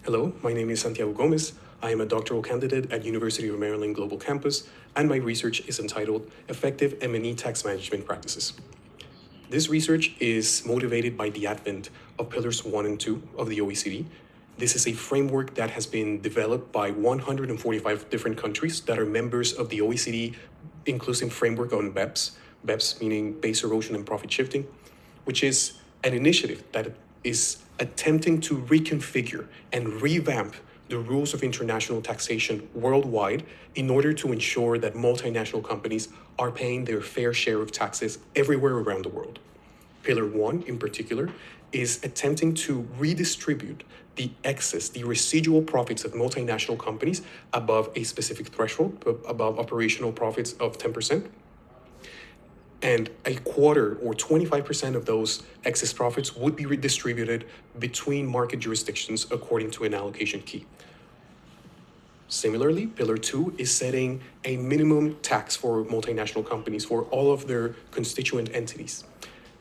Hello, my name is Santiago Gomez. I am a doctoral candidate at University of Maryland Global Campus, and my research is entitled Effective M&E Tax Management Practices. This research is motivated by the advent of Pillars 1 and 2 of the OECD. This is a framework that has been developed by 145 different countries that are members of the OECD Inclusive Framework on BEPS meaning Base Erosion and Profit Shifting, which is an initiative that is attempting to reconfigure and revamp the rules of international taxation worldwide in order to ensure that multinational companies are paying their fair share of taxes everywhere around the world. Pillar 1, in particular, is attempting to redistribute the excess, the residual profits of multinational companies above a specific threshold, above operational profits of 10%. And a quarter or 25% of those excess profits would be redistributed between market jurisdictions according to an allocation key. Similarly, Pillar 2 is setting a minimum tax for multinational companies for all of their constituent entities.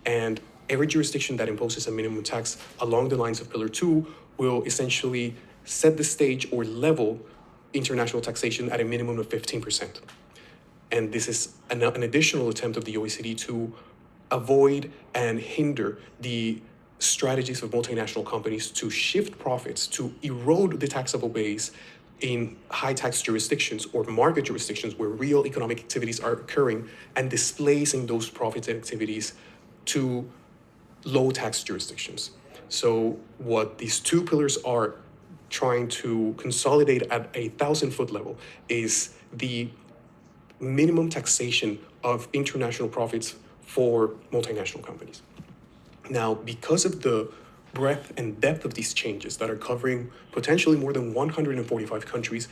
And every jurisdiction that imposes a minimum tax along the lines of Pillar 2 will essentially set the stage or level international taxation at a minimum of 15%. And this is an additional attempt of the OECD to avoid and hinder the strategies of multinational companies to shift profits, to erode the taxable base in high tax jurisdictions or market jurisdictions where real economic activities are occurring, and displacing those profits and activities to low tax jurisdictions. So what these two pillars are trying to consolidate at a 1,000-foot level is the minimum taxation of international profits for multinational companies. Now, because of the breadth and depth of these changes that are covering potentially more than 145 countries,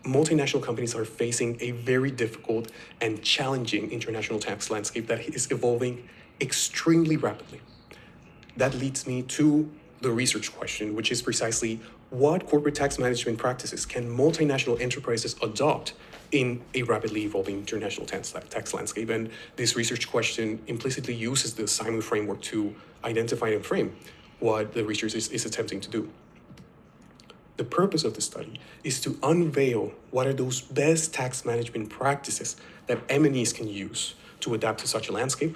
multinational companies are facing a very difficult and challenging international tax landscape that is evolving extremely rapidly. That leads me to the research question, which is precisely what corporate tax management practices can multinational enterprises adopt in a rapidly evolving international tax landscape? And this research question implicitly uses the Simon framework to identify and frame what the research is attempting to do. The purpose of the study is to unveil what are those best tax management practices that MNEs can use to adapt to such a landscape,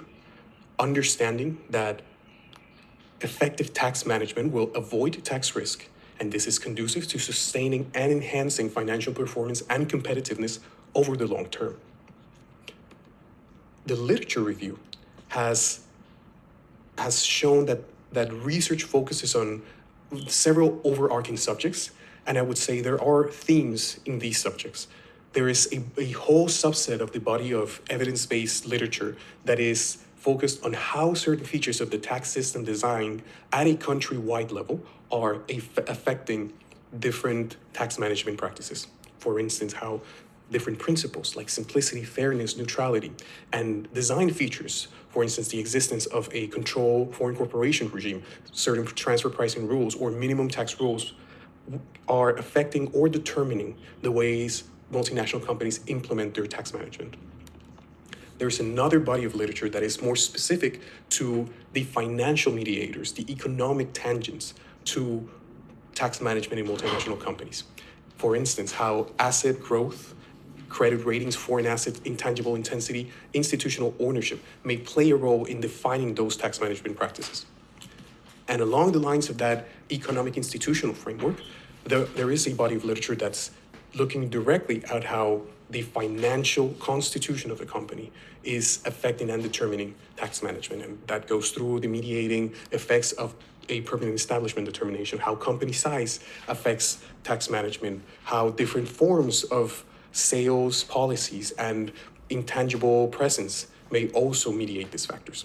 understanding that effective tax management will avoid tax risk, and this is conducive to sustaining and enhancing financial performance and competitiveness over the long term. The literature review has shown that research focuses on several overarching subjects, and I would say there are themes in these subjects. There is a whole subset of the body of evidence-based literature that is focused on how certain features of the tax system design at a country-wide level are affecting different tax management practices. For instance, how different principles like simplicity, fairness, neutrality, and design features, for instance, the existence of a control foreign corporation regime, certain transfer pricing rules, or minimum tax rules, are affecting or determining the ways multinational companies implement their tax management. There's another body of literature that is more specific to the financial mediators, the economic tangents to tax management in multinational companies. For instance, how asset growth, credit ratings, foreign asset, intangible intensity, institutional ownership may play a role in defining those tax management practices. And along the lines of that economic institutional framework, there is a body of literature that's looking directly at how the financial constitution of the company is affecting and determining tax management. And that goes through the mediating effects of a permanent establishment determination, how company size affects tax management, how different forms of sales policies and intangible presence may also mediate these factors.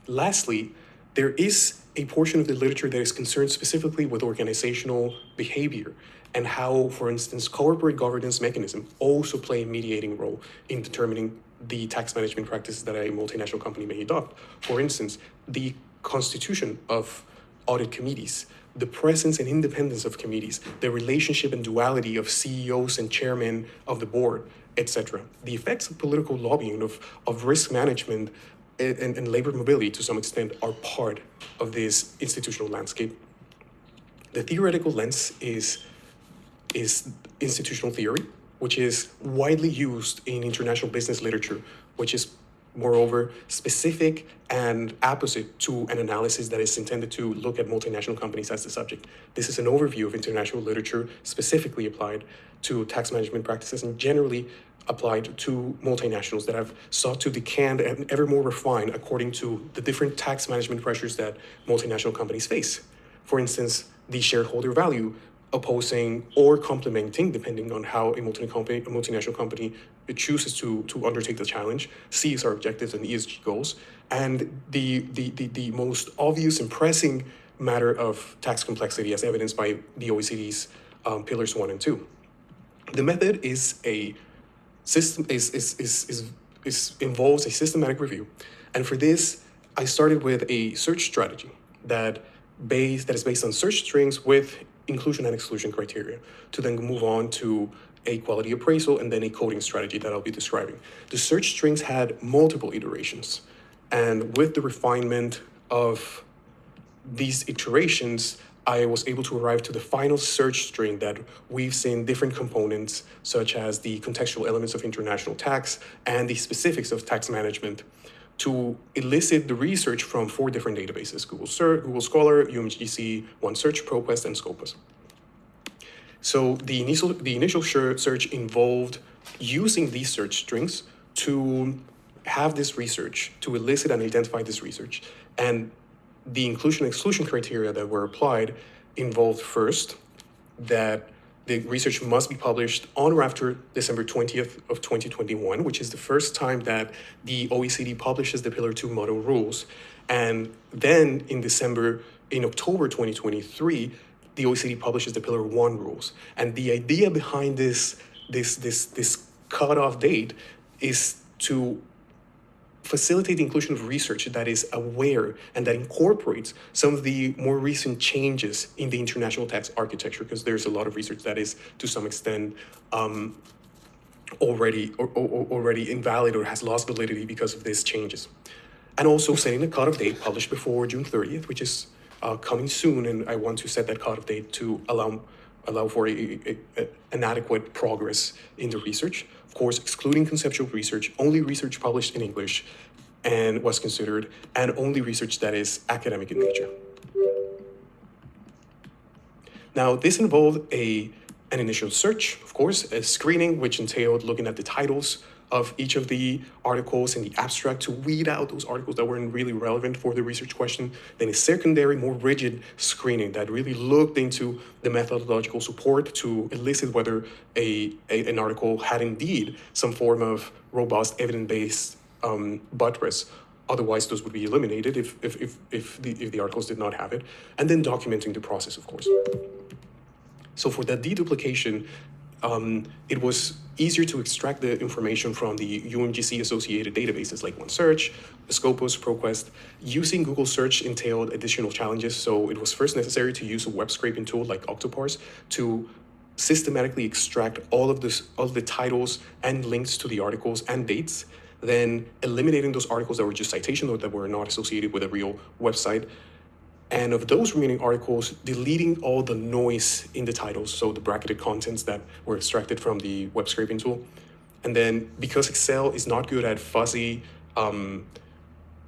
Lastly, there is a portion of the literature that is concerned specifically with organizational behavior and how, for instance, corporate governance mechanisms also play a mediating role in determining the tax management practices that a multinational company may adopt. For instance, the constitution of audit committees, the presence and independence of committees, the relationship and duality of CEOs and chairmen of the board, etc. The effects of political lobbying, of risk management, and labor mobility to some extent are part of this institutional landscape. The theoretical lens is institutional theory, which is widely used in international business literature, which is moreover specific and opposite to an analysis that is intended to look at multinational companies as the subject. This is an overview of international literature specifically applied to tax management practices and generally applied to multinationals that have sought to decant and ever more refine according to the different tax management pressures that multinational companies face. For instance, the shareholder value opposing or complementing, depending on how a multinational company chooses to undertake the challenge, CSR objectives and ESG goals, and the most obvious and pressing matter of tax complexity as evidenced by the OECD's pillars 1 and 2. The method is a system involves a systematic review, and for this I started with a search strategy that is based on search strings with inclusion and exclusion criteria, to then move on to a quality appraisal and then a coding strategy that I'll be describing. The search strings had multiple iterations, and with the refinement of these iterations, I was able to arrive to the final search string that weaves in different components, such as the contextual elements of international tax and the specifics of tax management, to elicit the research from 4 different databases: Google Scholar, UMGC, OneSearch, ProQuest, and Scopus. So the initial search involved using these search strings to have this research, to elicit and identify this research. And the inclusion and exclusion criteria that were applied involved first that the research must be published on or after December 20th of 2021, which is the first time that the OECD publishes the Pillar 2 model rules. And then in October 2023, the OECD publishes the Pillar 1 rules. And the idea behind this cutoff date is to facilitate the inclusion of research that is aware and that incorporates some of the more recent changes in the international tax architecture, because there's a lot of research that is to some extent already invalid or has lost validity because of these changes. And also setting a cutoff date published before June 30th, which is coming soon, and I want to set that cutoff date to allow for an adequate progress in the research. Of course, excluding conceptual research, only research published in English and was considered, and only research that is academic in nature. Now, this involved an initial search, of course, a screening, which entailed looking at the titles of each of the articles in the abstract to weed out those articles that weren't really relevant for the research question. Then a secondary, more rigid screening that really looked into the methodological support to elicit whether an article had indeed some form of robust evidence-based buttress. Otherwise, those would be eliminated if the articles did not have it. And then documenting the process, of course. So for that deduplication, it was easier to extract the information from the UMGC associated databases like OneSearch, Scopus, ProQuest. Using Google Search entailed additional challenges, so it was first necessary to use a web scraping tool like Octoparse to systematically extract all of the titles and links to the articles and dates, then eliminating those articles that were just citation or that were not associated with a real website. And of those remaining articles, deleting all the noise in the titles, so the bracketed contents that were extracted from the web scraping tool. And then because Excel is not good at fuzzy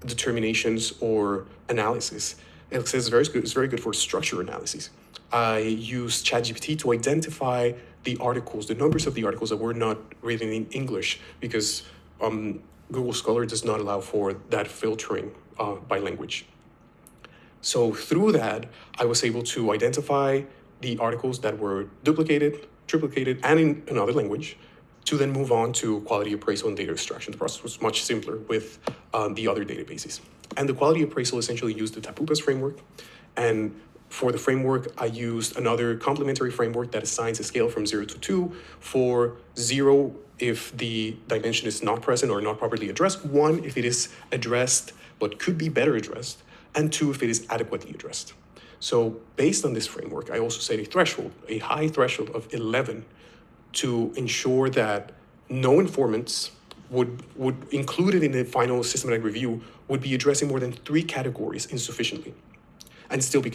determinations or analysis, Excel is very good for structure analysis. I used ChatGPT to identify the articles, the numbers of the articles that were not written in English, because Google Scholar does not allow for that filtering by language. So through that, I was able to identify the articles that were duplicated, triplicated, and in another language, to then move on to quality appraisal and data extraction. The process was much simpler with the other databases. And the quality appraisal essentially used the Tapupas framework. And for the framework, I used another complementary framework that assigns a scale from 0 to 2. For 0, if the dimension is not present or not properly addressed. 1, if it is addressed but could be better addressed. And 2, if it is adequately addressed. So based on this framework, I also set a threshold, a high threshold of 11, to ensure that no informants would included in the final systematic review would be addressing more than 3 categories insufficiently and still be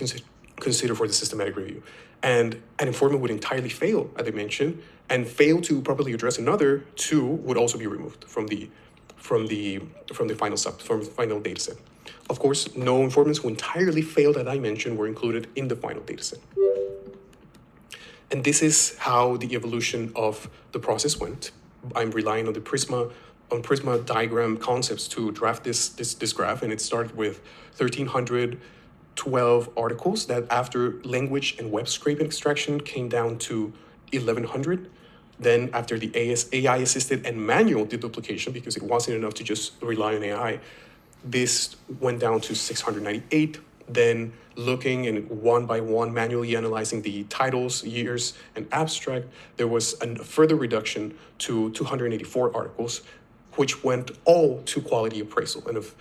consider for the systematic review. And an informant would entirely fail, as I mentioned, and fail to properly address another two would also be removed from the final data set. Of course, no informants who entirely failed, as I mentioned, were included in the final data set. And this is how the evolution of the process went. I'm relying on the Prisma diagram concepts to draft this graph, and it started with 1,312 articles that, after language and web scraping extraction, came down to 1,100. Then, after the AI-assisted and manual deduplication, because it wasn't enough to just rely on AI, this went down to 698. Then, looking and one by one manually analyzing the titles, years, and abstract, there was a further reduction to 284 articles, which went all to quality appraisal. And of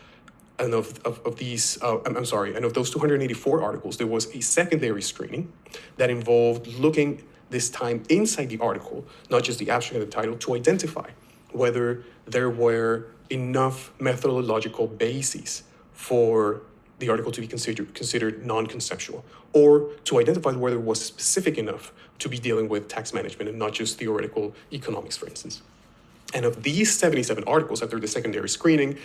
those 284 articles, there was a secondary screening that involved looking this time inside the article, not just the abstract and the title, to identify whether there were enough methodological bases for the article to be considered non-conceptual, or to identify whether it was specific enough to be dealing with tax management and not just theoretical economics, for instance. And of these 77 articles, after the secondary screening,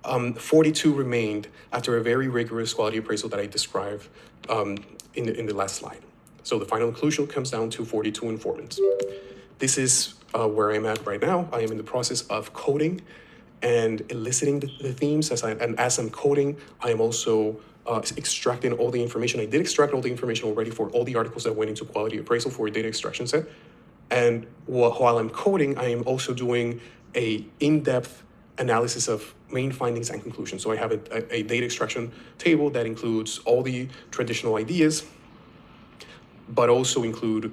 42 remained after a very rigorous quality appraisal that I described in the last slide. So the final conclusion comes down to 42 informants. This is where I'm at right now. I am in the process of coding and eliciting the themes. As I'm coding, I am also extracting all the information. I did extract all the information already for all the articles that went into quality appraisal for a data extraction set. And while I'm coding, I am also doing a in-depth analysis of main findings and conclusions. So I have a data extraction table that includes all the traditional ideas, but also include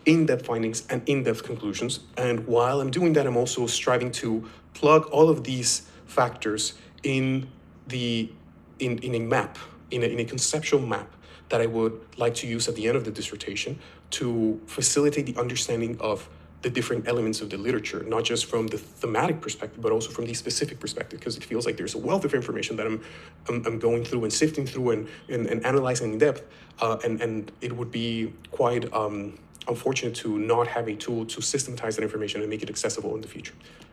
in-depth findings and in-depth conclusions. And while I'm doing that, I'm also striving to plug all of these factors in a map, in a conceptual map that I would like to use at the end of the dissertation to facilitate the understanding of the different elements of the literature, not just from the thematic perspective, but also from the specific perspective, because it feels like there's a wealth of information that I'm going through and sifting through and analyzing in depth, and it would be quite unfortunate to not have a tool to systematize that information and make it accessible in the future.